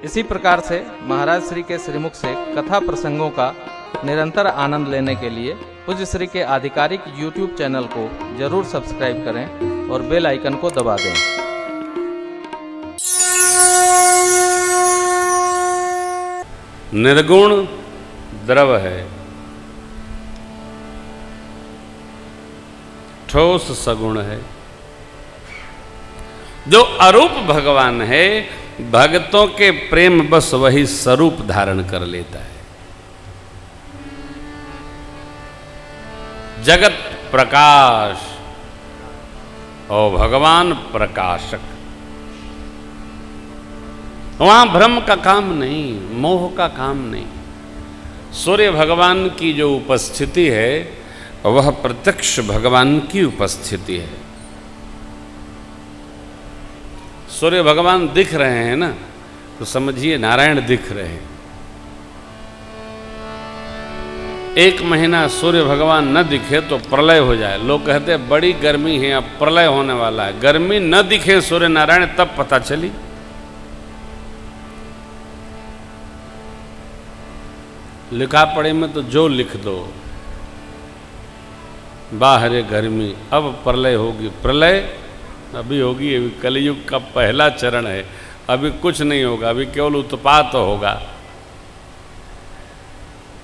इसी प्रकार से महाराज श्री के श्रीमुख से कथा प्रसंगों का निरंतर आनंद लेने के लिए पूज्य श्री के आधिकारिक YouTube चैनल को जरूर सब्सक्राइब करें और बेल आइकन को दबा दें। निर्गुण द्रव है, ठोस सगुण है। जो अरूप भगवान है, भक्तों के प्रेम बस वही स्वरूप धारण कर लेता है। जगत प्रकाश और भगवान प्रकाशक। वहां भ्रम का काम नहीं, मोह का काम नहीं। सूर्य भगवान की जो उपस्थिति है वह प्रत्यक्ष भगवान की उपस्थिति है। सूर्य भगवान दिख रहे हैं ना, तो समझिए नारायण दिख रहे हैं। एक महीना सूर्य भगवान न दिखे तो प्रलय हो जाए। लोग कहते हैं बड़ी गर्मी है, अब प्रलय होने वाला है। गर्मी न दिखे सूर्य नारायण तब पता चली। लिखा पढ़े में तो जो लिख दो, बाहर है गर्मी, अब प्रलय होगी। प्रलय अभी होगी, अभी कलयुग का पहला चरण है, अभी कुछ नहीं होगा, अभी केवल उत्पात होगा।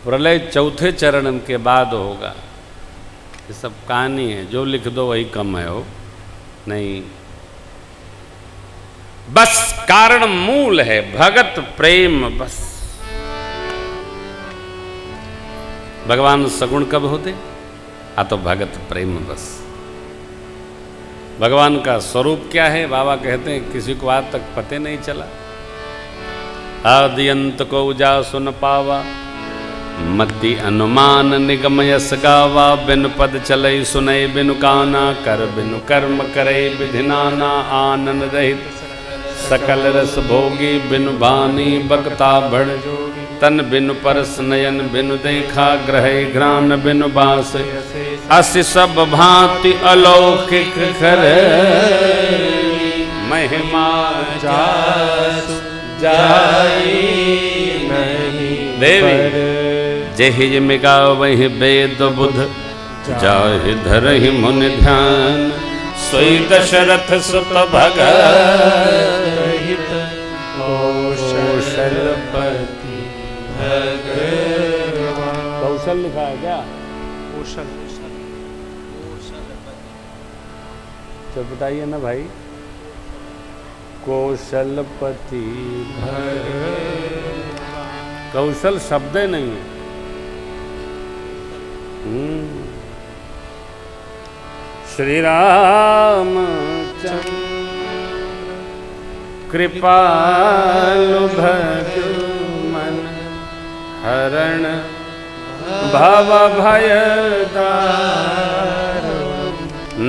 प्रलय चौथे चरण के बाद होगा। ये सब कहानी है, जो लिख दो वही कम है। हो नहीं, बस कारण मूल है भगत प्रेम। बस भगवान सगुण कब होते? तो भगत प्रेम। बस भगवान का स्वरूप क्या है? बाबा कहते हैं किसी को आज तक पते नहीं चला। आदि अंत को जा सुन पावा, मति अनुमान निगम यस गावा। बिनु पद चले सुने बिनु काना, कर बिनु कर्म करे विधि नाना। आनंद रहित सकल रस भोगी, बिनु बानी बकता बड़ तन। बिनु परस नयन बिनु देखा, ग्रहे घ्राण बिनु बास। अस सब भांति अलौकिक कर, महिमा जासु जाई नहीं। देवी जेहि मिगा वही वेद बुध, जाहि धरहि मुनि ध्यान। सोई दशरथ सुत भगत, कौशलपति भगवान। कौशल लिखा है क्या? कौशल। तो बताइए ना भाई, कौशलपति भगवान। कौशल शब्द नहीं है। श्री राम कृपालु भगुमन, हरण भव भय दारुण।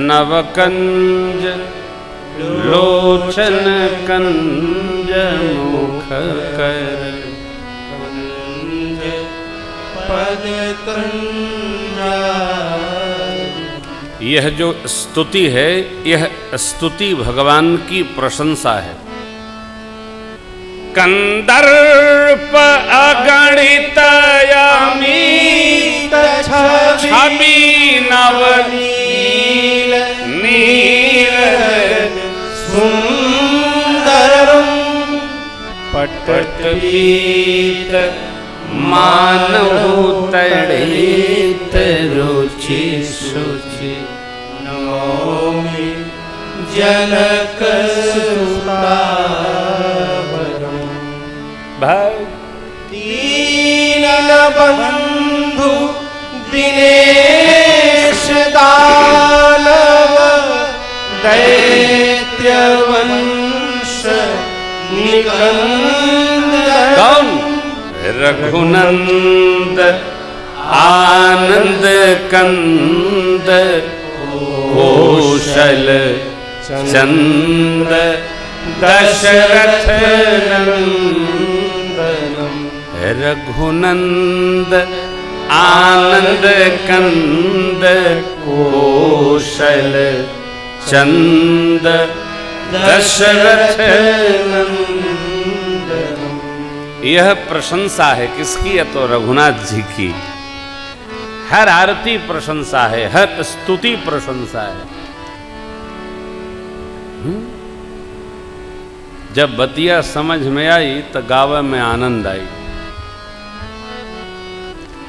नवकंज लोचन कंज मुख कर, पद यह जो स्तुति है, यह स्तुति भगवान की प्रशंसा है। कंदर्प अगणित अमित छवि नवनील नील सुंदरम। पटपीत मानव तड़ित रुचि सुचि। नौमि जनक सुतावरम। दीन बंधु दिनेश दानव, दैत्य वंश निकंदन। कौन? रघुनंद आनंद कंद, कौशल चंद दशरथ नंदनम। रघुनंद आनंद कंद, कौशल चंद दशरथ नंदनम। यह प्रशंसा है किसकी है? तो रघुनाथ जी की। हर आरती प्रशंसा है, हर स्तुति प्रशंसा है। जब बतिया समझ में आई तो गावे में आनंद आई।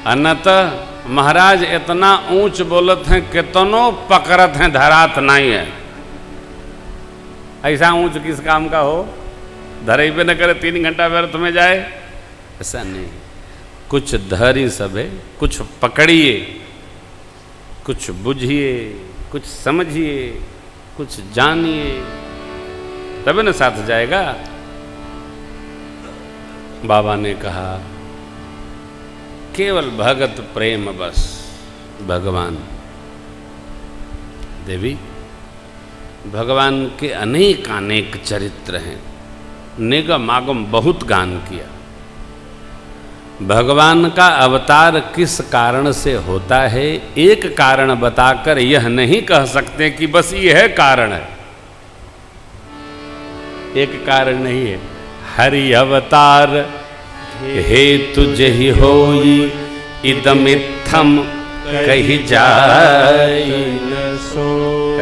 अनतः महाराज इतना ऊंच बोलत हैं, कितनों पकड़त हैं, धरात नहीं है। ऐसा ऊंच किस काम का हो? धरे पे न करे, 3 घंटा व्यर्थ में जाए, ऐसा नहीं। कुछ धरी सबे, कुछ पकड़िए, कुछ बुझिए, कुछ समझिए, कुछ जानिए, तब न साथ जाएगा। बाबा ने कहा केवल भगत प्रेम बस। भगवान देवी, भगवान के अनेक अनेक चरित्र हैं, निगम आगम बहुत गान किया। भगवान का अवतार किस कारण से होता है, एक कारण बताकर यह नहीं कह सकते कि बस यह कारण है। एक कारण नहीं है। हरि अवतार हेतु जहि होई, इदमित्थम कहि जाय सो।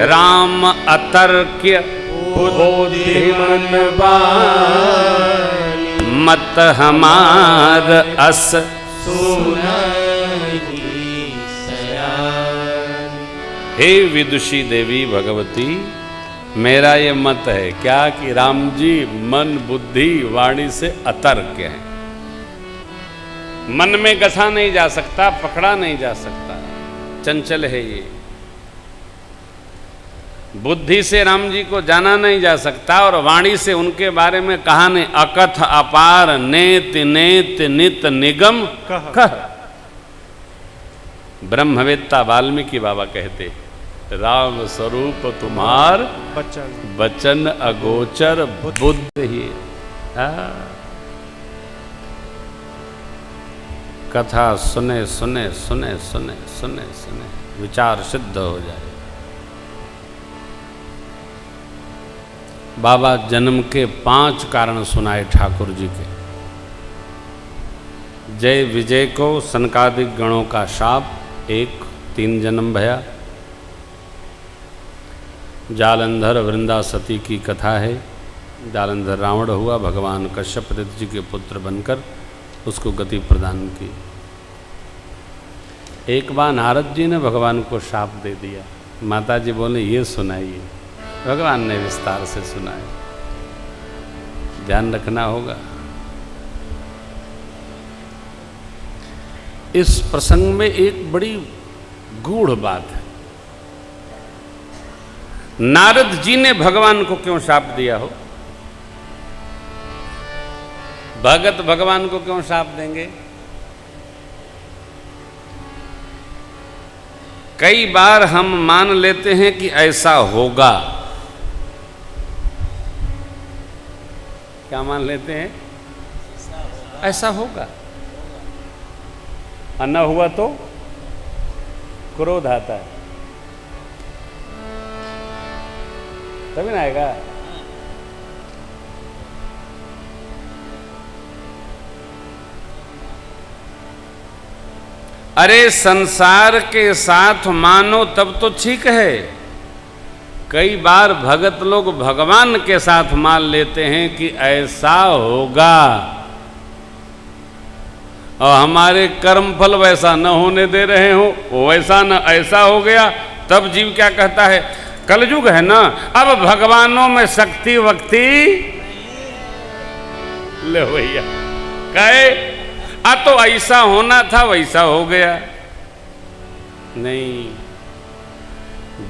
राम अतर्क्य बुद्धिमन मत हमार अस सुनाई सयान। हे विदुषी देवी भगवती, मेरा ये मत है क्या कि राम जी मन बुद्धि वाणी से अतर्क्य है। मन में गसा नहीं जा सकता, पकड़ा नहीं जा सकता, चंचल है ये। बुद्धि से राम जी को जाना नहीं जा सकता, और वाणी से उनके बारे में कहा नहीं। अकथ अपार नेत नेत नित निगम कह। ब्रह्मवेत्ता वाल्मीकि बाबा कहते, राम स्वरूप तुम्हार बचन अगोचर बुद्ध ही। कथा सुने सुने सुने सुने सुने सुने विचार सिद्ध हो जाए। बाबा जन्म के 5 कारण सुनाए ठाकुर जी के। जय विजय को सनकादिक गणों का शाप, 1 जन्म भया। जालंधर वृंदा सती की कथा है। जालंधर रावण हुआ, भगवान कश्यप दत्त जी के पुत्र बनकर उसको गति प्रदान की। एक बार नारद जी ने भगवान को शाप दे दिया। माता जी बोले ये सुनाइए। भगवान ने विस्तार से सुनाया। ध्यान रखना होगा। इस प्रसंग में एक बड़ी गूढ़ बात है। नारद जी ने भगवान को क्यों शाप दिया हो? भगत भगवान को क्यों शाप देंगे? कई बार हम मान लेते हैं कि ऐसा होगा। क्या मान लेते हैं? ऐसा होगा। और न हुआ तो क्रोध आता है, तभी ना आएगा। अरे संसार के साथ मानो तब तो ठीक है। कई बार भगत लोग भगवान के साथ मान लेते हैं कि ऐसा होगा, और हमारे कर्म फल वैसा न होने दे रहे हो, वैसा न ऐसा हो गया। तब जीव क्या कहता है? कलयुग है ना, अब भगवानों में शक्ति वक्ति ले भैया कहे तो ऐसा होना था वैसा हो गया। नहीं,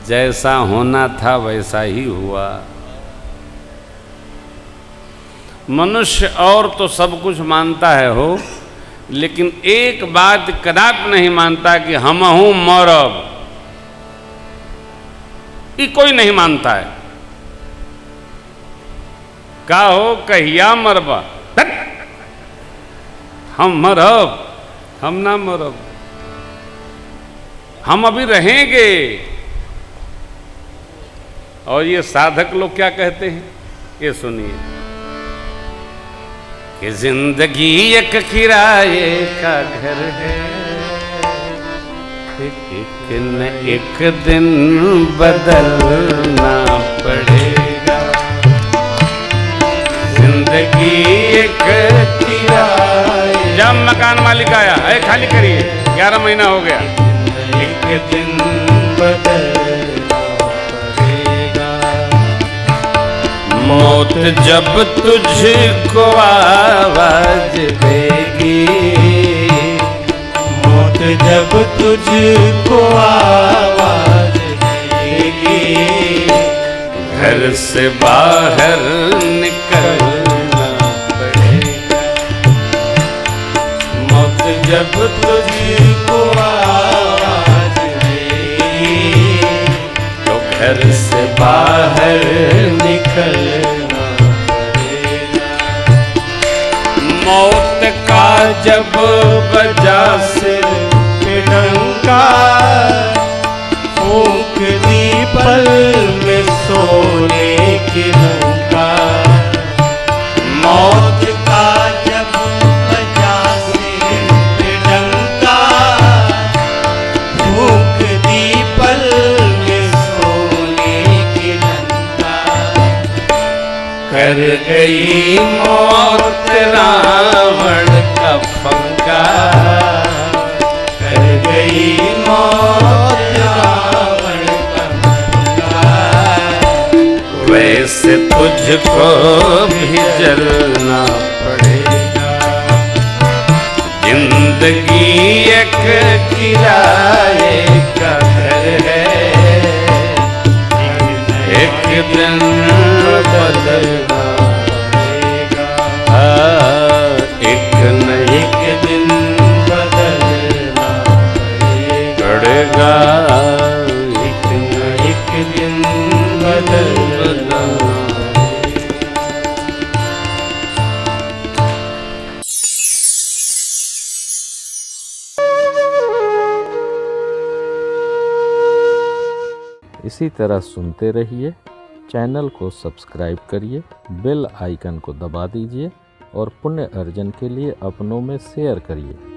जैसा होना था वैसा ही हुआ। मनुष्य और तो सब कुछ मानता है हो, लेकिन एक बात कदापि नहीं मानता कि हम हूं मरब। ये कोई नहीं मानता है। का हो कहिया मरबा? हम मरब, हम ना मरब, हम अभी रहेंगे। और ये साधक लोग क्या कहते हैं? ये सुनिए कि जिंदगी एक किराए का घर है, एक न एक दिन बदलना पड़ेगा। जिंदगी एक किराए। जब मकान मालिक आया, अरे खाली करिए, 11 महीना हो गया। एक दिन बदलना पड़ेगा। मौत जब तुझको आवाज देगी, मौत जब तुझको आवाज देगी, घर से बाहर निकलना पड़ेगा। मौत जब तुझको आवाज देगी, तो घर से बाहर निकलना पड़ेगा। मौत का जब बजा सिर पे डंका, फूंक दी पल में सोने की लंका। मौत का जब बजा सिर पे डंका, फूंक दी पल में सोने की लंका। कर गई मौत रावण का फंका, कर गई मौत रावण का फंका। वैसे तुझको भी जलना पड़ेगा। जिंदगी एक किराए का घर है, एक दिन बदलना पड़ेगा। एक न एक दिन बदलना पड़ेगा। एक न एक दिन बदलना। इसी तरह सुनते रहिए, चैनल को सब्सक्राइब करिए, बेल आइकन को दबा दीजिए और पुण्य अर्जन के लिए अपनों में शेयर करिए।